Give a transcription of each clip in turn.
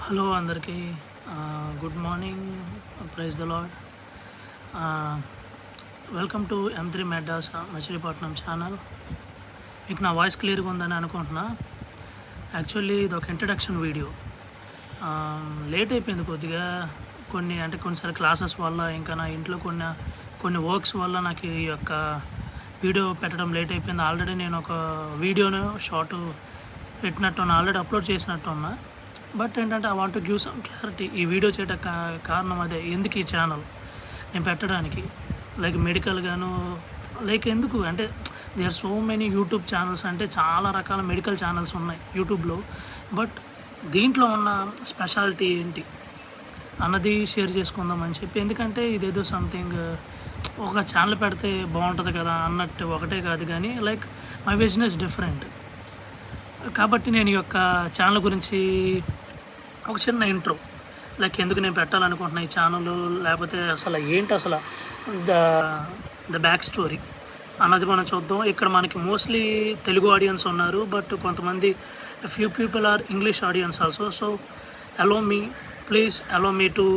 Hello అందరికీ good morning. Praise the lord. Welcome to M3 మెడ్డాస్ Machilipatnam channel. మీకు నా వాయిస్ క్లియర్గా ఉందని అనుకుంటున్నా. యాక్చువల్లీ ఇది ఒక ఇంట్రడక్షన్ వీడియో. లేట్ అయిపోయింది కొద్దిగా, కొన్నిసార్లు క్లాసెస్ వల్ల, ఇంకా నా ఇంట్లో కొన్ని వర్క్స్ వల్ల నాకు ఈ యొక్క వీడియో పెట్టడం లేట్ అయిపోయింది. ఆల్రెడీ నేను ఒక వీడియోను షార్ట్ పెట్టినట్టున్నా, ఆల్రెడీ అప్లోడ్ చేసినట్టున్నా. బట్ ఏంటంటే I want to give some clarity. ఈ వీడియో చేయడం కారణం అదే. ఎందుకు ఈ ఛానల్ నేను పెట్టడానికి, లైక్ మెడికల్ గాను, లైక్ ఎందుకు అంటే there are so many YouTube channels, అంటే చాలా రకాల మెడికల్ ఛానల్స్ ఉన్నాయి యూట్యూబ్లో. బట్ దీంట్లో ఉన్న స్పెషాలిటీ ఏంటి అన్నది షేర్ చేసుకుందామని చెప్పి. ఎందుకంటే ఇదేదో సంథింగ్ ఒక ఛానల్ పెడితే బాగుంటుంది కదా అన్నట్టు ఒకటే కాదు, కానీ లైక్ మై బిజినెస్ డిఫరెంట్. కాబట్టి నేను ఈ యొక్క ఛానల్ గురించి ఒక చిన్న ఇంట్రో, లైక్ ఎందుకు నేను పెట్టాలనుకుంటున్నా ఈ ఛానల్, లేకపోతే అసలు ఏంటి అసలు ద బ్యాక్ స్టోరీ అన్నది మనం చూద్దాం. ఇక్కడ మనకి మోస్ట్లీ తెలుగు ఆడియన్స్ ఉన్నారు, బట్ కొంతమంది few people are English audience also. So please allow me to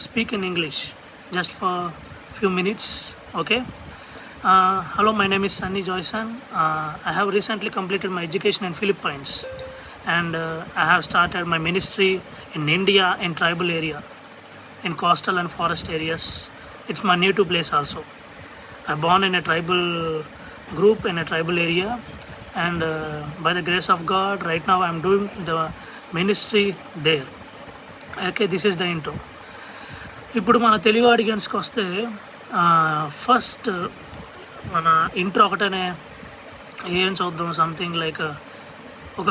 speak in English just for few minutes, okay? Hello, my name is Sunny Joyson. I have recently completed my education in Philippines, and I have started my ministry in India, in tribal area, in coastal and forest areas. It's my native place also. I born in a tribal group, in a tribal area, and by the grace of God, right now I'm doing the ministry there. Okay, this is the intro. ఇప్పుడు మన తెలుగు ఆడియన్స్కి వస్తే first మన intro ఒకటనే ఏం చూద్దాం. Something like ఒక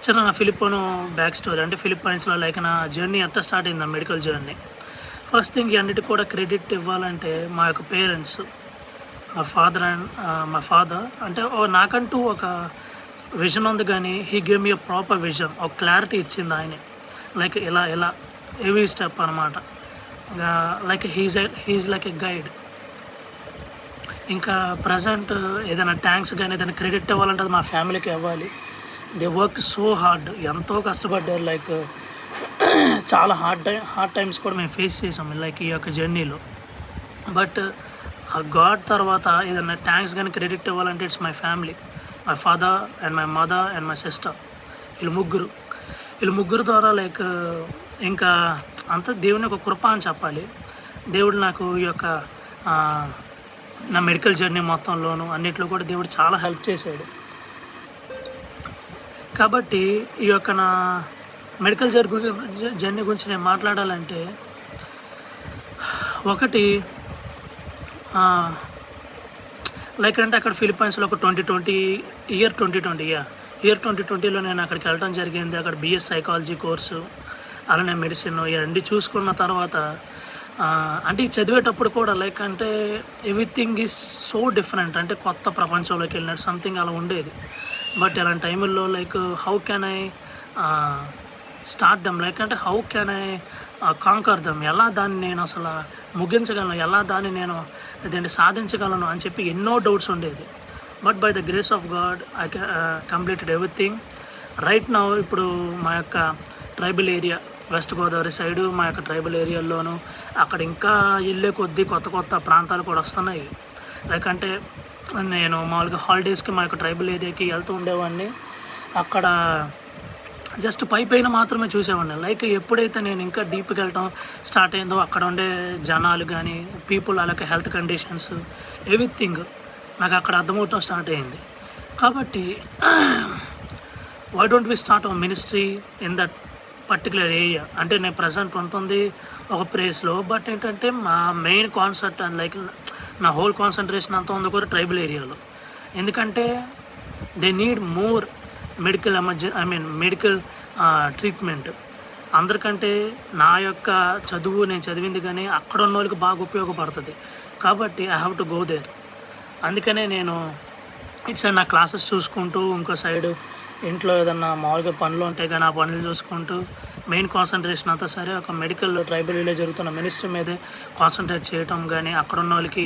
చిన్న Philippine back story, అంటే ఫిలిప్పైన్స్లో లైక్ నా జర్నీ ఎట్లా స్టార్ట్ అయింది, మెడికల్ జర్నీ. ఫస్ట్ థింగ్ అన్నిటికి కూడా క్రెడిట్ ఇవ్వాలంటే మా యొక్క పేరెంట్స్, మా ఫాదర్ అంటే నాకంటూ ఒక విజన్ ఉంది, కానీ he gave me proper vision, ఒక క్లారిటీ ఇచ్చింది ఆయనే. లైక్ ఇలా ఎవ్రీ స్టెప్ అనమాట. Like he's like a guide. ఇంకా ప్రజెంట్ ఏదైనా ట్యాంక్స్ కానీ ఏదైనా క్రెడిట్ ఇవ్వాలంటే అది మా ఫ్యామిలీకి ఇవ్వాలి. దే వర్క్ సో హార్డ్, ఎంతో కష్టపడ్డారు. లైక్ చాలా హార్డ్ టైమ్స్ కూడా మేము ఫేస్ చేసాము లైక్ ఈ యొక్క జర్నీలో. బట్ ఆ గాడ్ తర్వాత ఏదైనా ట్యాంక్స్ కానీ క్రెడిట్ ఇవ్వాలంటే it's my family, my father and my mother and my sister. వీళ్ళు ముగ్గురు ద్వారా లైక్ ఇంకా అంత దేవుని ఒక కృప అని చెప్పాలి. దేవుడు నాకు ఈ యొక్క నా మెడికల్ జర్నీ మొత్తంలోనూ అన్నిట్లో కూడా దేవుడు చాలా హెల్ప్ చేశాడు. కాబట్టి ఈ యొక్క నా మెడికల్ జర్నీ గురించి నేను మాట్లాడాలంటే, ఒకటి లైక్ అంటే అక్కడ ఫిలిప్పైన్స్లో ఒక 2020లో నేను అక్కడికి వెళ్ళడం జరిగింది. అక్కడ BS సైకాలజీ కోర్సు, అలానే మెడిసిన్, ఇవన్నీ చూసుకున్న తర్వాత అంటే చదివేటప్పుడు కూడా లైక్ అంటే ఎవ్రీథింగ్ ఈజ్ సో డిఫరెంట్, అంటే కొత్త ప్రపంచంలోకి వెళ్ళినట్టు సంథింగ్ అలా ఉండేది. బట్ అలాంటి టైంలో like how can I start them, like అంటే how can I conquer them, ఎలా దాన్ని నేను అసలు ముగించగలను, ఎలా దాన్ని నేను దీన్ని సాధించగలను అని చెప్పి ఎన్నో డౌట్స్ ఉండేది. But by the grace of God I completed everything. Right now ఇప్పుడు మా యొక్క tribal area, west Godavari side మా యొక్క ట్రైబల్ ఏరియాల్లోనూ అక్కడ ఇంకా వెళ్ళే కొద్దీ కొత్త ప్రాంతాలు కూడా వస్తున్నాయి. లైక్ అంటే నేను మామూలుగా హాలిడేస్కి మా యొక్క ట్రైబల్ ఏరియాకి వెళ్తూ ఉండేవాడిని. అక్కడ జస్ట్ పైన మాత్రమే చూసేవాడిని. లైక్ ఎప్పుడైతే నేను ఇంకా డీప్కి వెళ్ళటం స్టార్ట్ అయిందో అక్కడ ఉండే జనాలు కానీ, పీపుల్, అలాగే హెల్త్ కండిషన్స్, ఎవ్రీథింగ్ నాకు అక్కడ అర్థమవటం స్టార్ట్ అయింది. కాబట్టి why don't we start our ministry in that particular area. అంటే నేను ప్రజెంట్ ఉంటుంది ఒక ప్లేస్లో, బట్ ఏంటంటే మా మెయిన్ కాన్సెప్ట్ అండ్ లైక్ నా హోల్ కాన్సన్ట్రేషన్ అంతా ఉంది కూడా ట్రైబల్ ఏరియాలో. ఎందుకంటే they need more medical medical treatment. అందరికంటే నా యొక్క చదువు, నేను చదివింది కానీ అక్కడ ఉన్న వాళ్ళకి బాగా ఉపయోగపడుతుంది. కాబట్టి I have to go there. అందుకనే నేను ఇటు సైడ్ నా క్లాసెస్ చూసుకుంటూ, ఇంకో సైడ్ ఇంట్లో ఏదన్నా మామూలుగా పనులు ఉంటాయి కానీ ఆ పనులు చూసుకుంటూ, మెయిన్ కాన్సన్ట్రేషన్ అంతా సరే ఒక మెడికల్ ట్రైబల్ విలేజ్ జరుగుతున్న మినిస్ట్రీ మీదే కాన్సన్ట్రేట్ చేయటం. కానీ అక్కడ ఉన్న వాళ్ళకి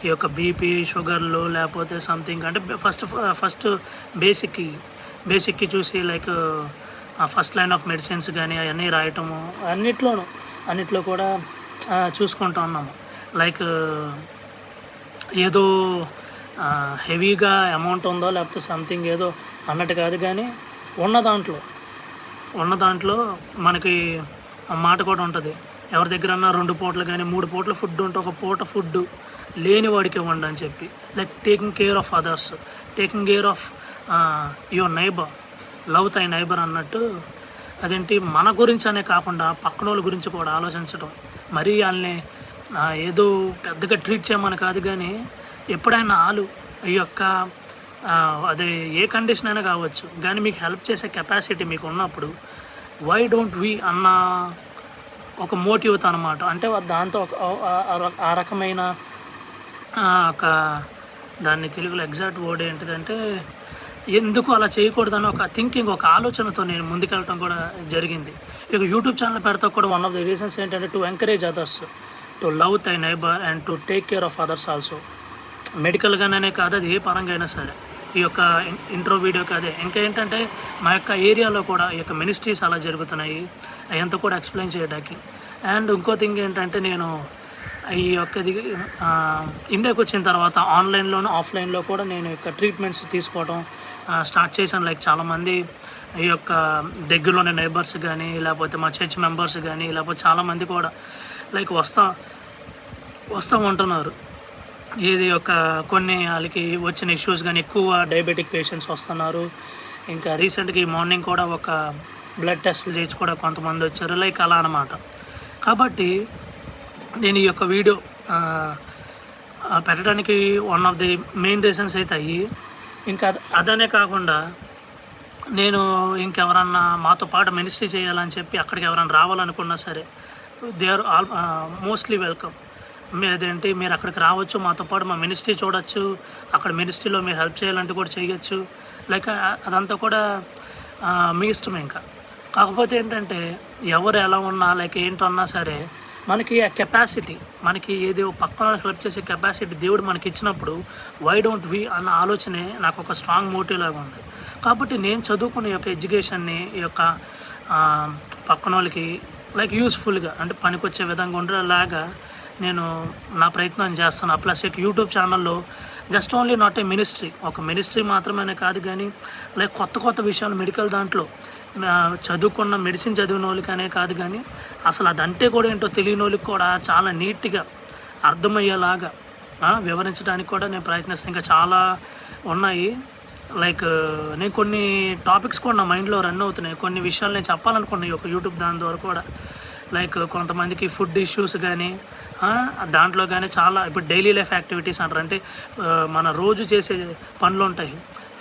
ఈ యొక్క బీపీ, షుగర్లు, లేకపోతే సంథింగ్ అంటే ఫస్ట్ బేసిక్కి చూసి like first line of medicines కానీ అవన్నీ రాయటము అన్నిట్లో కూడా చూసుకుంటూ ఉన్నాము. లైక్ ఏదో హెవీగా అమౌంట్ ఉందో లేకపోతే సంథింగ్ ఏదో అన్నట్టు కాదు, కానీ ఉన్న దాంట్లో మనకి మాట కూడా ఉంటుంది. ఎవరి దగ్గరన్నా 2 పూటలు కానీ 3 పూటల ఫుడ్ ఉంటే ఒక పూట ఫుడ్ లేని వాడికి ఇవ్వండి అని చెప్పి. Like taking care of others, taking care of your neighbour, love thy neighbour అన్నట్టు. అదేంటి, మన గురించి అనే కాకుండా పక్కన వాళ్ళ గురించి కూడా ఆలోచించడం. మరీ వాళ్ళని ఏదో పెద్దగా ట్రీట్ చేయమని కాదు, కానీ ఎప్పుడైనా వాళ్ళు ఈ యొక్క అదే ఏ కండిషన్ అయినా కావచ్చు, కానీ మీకు హెల్ప్ చేసే కెపాసిటీ మీకు ఉన్నప్పుడు వై డోంట్ వీ అన్న ఒక మోటివ్తో అనమాట. అంటే దాంతో ఆ రకమైన ఒక దాన్ని తెలుగులో ఎగ్జాక్ట్ వర్డ్ ఏంటిదంటే ఎందుకు అలా చేయకూడదని ఒక థింకింగ్, ఒక ఆలోచనతో నేను ముందుకెళ్ళటం కూడా జరిగింది. ఇక యూట్యూబ్ ఛానల్ పెడతా కూడా వన్ ఆఫ్ ద రీజన్స్ ఏంటంటే to encourage others, to love thy neighbour and to take care of others also. మెడికల్గానే కాదు, అది ఏ పరంగా అయినా సరే. ఈ యొక్క ఇంట్రో వీడియోకి అదే. ఇంకా ఏంటంటే మా యొక్క ఏరియాలో కూడా ఈ యొక్క మినిస్ట్రీస్ అలా జరుగుతున్నాయి, అదంతా కూడా ఎక్స్ప్లెయిన్ చేయడానికి. అండ్ ఇంకో థింగ్ ఏంటంటే నేను ఈ యొక్క ఇండియాకి వచ్చిన తర్వాత ఆన్లైన్లోను ఆఫ్లైన్లో కూడా నేను యొక్క ట్రీట్మెంట్స్ తీసుకోవడం స్టార్ట్ చేశాను. లైక్ చాలామంది ఈ యొక్క దగ్గరలోనే నైబర్స్ కానీ లేకపోతే మా చర్చ్ మెంబర్స్ కానీ లేకపోతే చాలామంది కూడా లైక్ వస్తూ ఉంటున్నారు. ఇది ఒక కొన్ని వాళ్ళకి వచ్చిన ఇష్యూస్ కానీ ఎక్కువ డయాబెటిక్ పేషెంట్స్ వస్తున్నారు. ఇంకా రీసెంట్గా ఈ మార్నింగ్ కూడా ఒక బ్లడ్ టెస్ట్లు చేయించి కూడా కొంతమంది వచ్చారు, లైక్ అలా అనమాట. కాబట్టి నేను ఈ యొక్క వీడియో పెట్టడానికి one of the main reasons అయితే అయ్యి, ఇంకా అదనే కాకుండా నేను ఇంకెవరన్నా మాతో పాటు మినిస్ట్రీ చేయాలని చెప్పి అక్కడికి ఎవరైనా రావాలనుకున్నా సరే దే ఆర్ మోస్ట్లీ వెల్కమ్. అదేంటి, మీరు అక్కడికి రావచ్చు, మాతో పాటు మా మినిస్ట్రీ చూడొచ్చు, అక్కడ మినిస్ట్రీలో మీరు హెల్ప్ చేయాలంటే కూడా చేయొచ్చు. లైక్ అదంతా కూడా మీ ఇష్టమే. ఇంకా కాకపోతే ఏంటంటే ఎవరు ఎలా ఉన్నా లైక్ ఏంటన్నా సరే మనకి ఆ కెపాసిటీ, మనకి ఏదో పక్కన హెల్ప్ చేసే కెపాసిటీ దేవుడు మనకి ఇచ్చినప్పుడు వై డోంట్ వీ అన్న ఆలోచనే నాకు ఒక స్ట్రాంగ్ మోటివ్ లాగా ఉంది. కాబట్టి నేను చదువుకునే యొక్క ఎడ్యుకేషన్ని ఈ యొక్క పక్కన వాళ్ళకి లైక్ యూస్ఫుల్గా అంటే పనికొచ్చే విధంగా ఉండేలాగా నేను నా ప్రయత్నం చేస్తాను. ప్లస్ యూట్యూబ్ ఛానల్లో just only not a ministry, ఒక మినిస్ట్రీ మాత్రమే కాదు, కానీ లైక్ కొత్త విషయాలు మెడికల్ దాంట్లో చదువుకున్న మెడిసిన్ చదివిన వాళ్ళకనే కాదు, కానీ అసలు అదంటే కూడా ఏంటో తెలియని వాళ్ళకి కూడా చాలా నీట్గా అర్థమయ్యేలాగా వివరించడానికి కూడా నేను ప్రయత్నిస్తాను. ఇంకా చాలా ఉన్నాయి. లైక్ నేను కొన్ని టాపిక్స్ కూడా నా మైండ్లో రన్ అవుతున్నాయి, కొన్ని విషయాలు నేను చెప్పాలనుకున్నాయి ఒక యూట్యూబ్ దాని ద్వారా కూడా. లైక్ కొంతమందికి ఫుడ్ ఇష్యూస్ కానీ దాంట్లో కానీ చాలా ఇప్పుడు డైలీ లైఫ్ యాక్టివిటీస్ అంటారు, అంటే మన రోజు చేసే పనులు ఉంటాయి,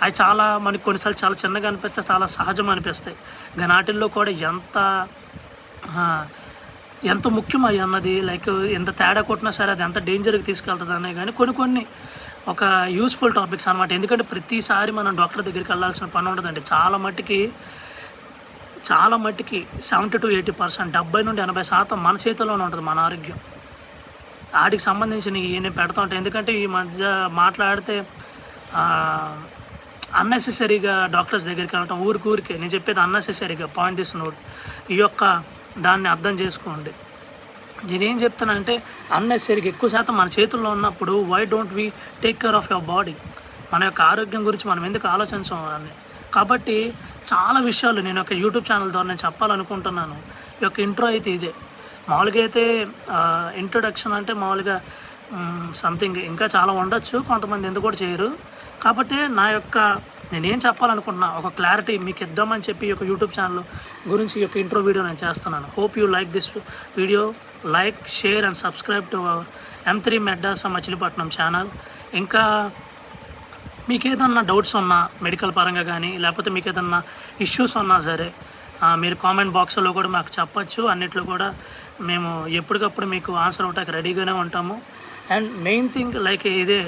అవి చాలా మనకి కొన్నిసార్లు చాలా చిన్నగా అనిపిస్తాయి, చాలా సహజం అనిపిస్తాయి. కానీ వాటిల్లో కూడా ఎంత ముఖ్యం అయ్యి అన్నది, లైక్ ఎంత తేడా కొట్టినా సరే అది ఎంత డేంజర్కి తీసుకెళ్తుంది అనే కానీ కొన్ని ఒక యూస్ఫుల్ టాపిక్స్ అనమాట. ఎందుకంటే ప్రతిసారి మనం డాక్టర్ దగ్గరికి వెళ్ళాల్సిన పని ఉండదండి. చాలా మట్టికి 70 to 80%, 70 నుండి 80% మన చేతిలోనే ఉంటుంది మన ఆరోగ్యం. వాటికి సంబంధించిన నేను పెడతా ఉంటాను. ఎందుకంటే ఈ మధ్య మాట్లాడితే అన్నెసెసరీగా డాక్టర్స్ దగ్గరికి వెళ్ళటం, ఊరికే నేను చెప్పేది అన్నెసెసరీగా పాయింట్ దిస్ నోట్, ఈ యొక్క దాన్ని అర్థం చేసుకోండి. నేనేం చెప్తానంటే అన్నెసరీగా ఎక్కువ శాతం మన చేతుల్లో ఉన్నప్పుడు why don't we take care of your body, మన యొక్క ఆరోగ్యం గురించి మనం ఎందుకు ఆలోచించాలని. కాబట్టి చాలా విషయాలు నేను ఒక యూట్యూబ్ ఛానల్ ద్వారా నేను చెప్పాలనుకుంటున్నాను. ఈ యొక్క ఇంట్రో అయితే ఇదే. మామూలుగా అయితే ఇంట్రొడక్షన్ అంటే మామూలుగా సంథింగ్ ఇంకా చాలా ఉండొచ్చు, కొంతమంది ఎందుకు కూడా చేయరు. కాబట్టి నేనేం చెప్పాలనుకుంటున్నా ఒక క్లారిటీ మీకు ఇద్దామని చెప్పి ఈ యొక్క యూట్యూబ్ ఛానల్ గురించి ఈ యొక్క ఇంట్రో వీడియో నేను చేస్తున్నాను. Hope you like this video. Like, share and subscribe to M3 మెడ్డాస మచిలీపట్నం ఛానల్. ఇంకా మీకు ఏదన్నా డౌట్స్ ఉన్నా మెడికల్ పరంగా కానీ లేకపోతే మీకు ఏదన్నా ఇష్యూస్ ఉన్నా సరే మీరు కామెంట్ బాక్స్లో కూడా మాకు చెప్పచ్చు. అన్నిట్లో కూడా మేము ఎప్పటికప్పుడు మీకు ఆన్సర్ అవ్వడానికి రెడీగానే ఉంటాము. అండ్ మెయిన్ థింగ్ లైక్ ఇదే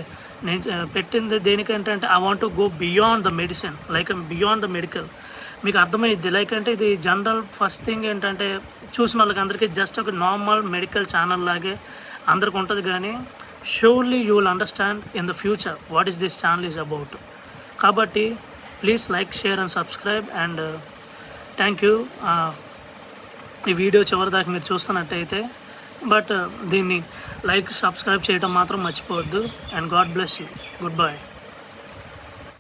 నేను పెట్టింది దేనికంటే I want to go beyond the medicine, like beyond the medical. మీకు అర్థమైద్ది. లైక్ అంటే ఇది జనరల్ ఫస్ట్ థింగ్ ఏంటంటే చూసిన వాళ్ళకి అందరికీ జస్ట్ ఒక నార్మల్ మెడికల్ ఛానల్ లాగే అందరికి ఉంటుంది, కానీ surely you will understand in the future what is this channel is about. కాబట్టి please like, share and subscribe and thank you. ఈ వీడియో చివరి దాకా మీరు చూస్తున్నట్టయితే బట్ దీన్ని లైక్ సబ్స్క్రైబ్ చేయడం మాత్రం మర్చిపోవద్దు. And God bless you. Good bye.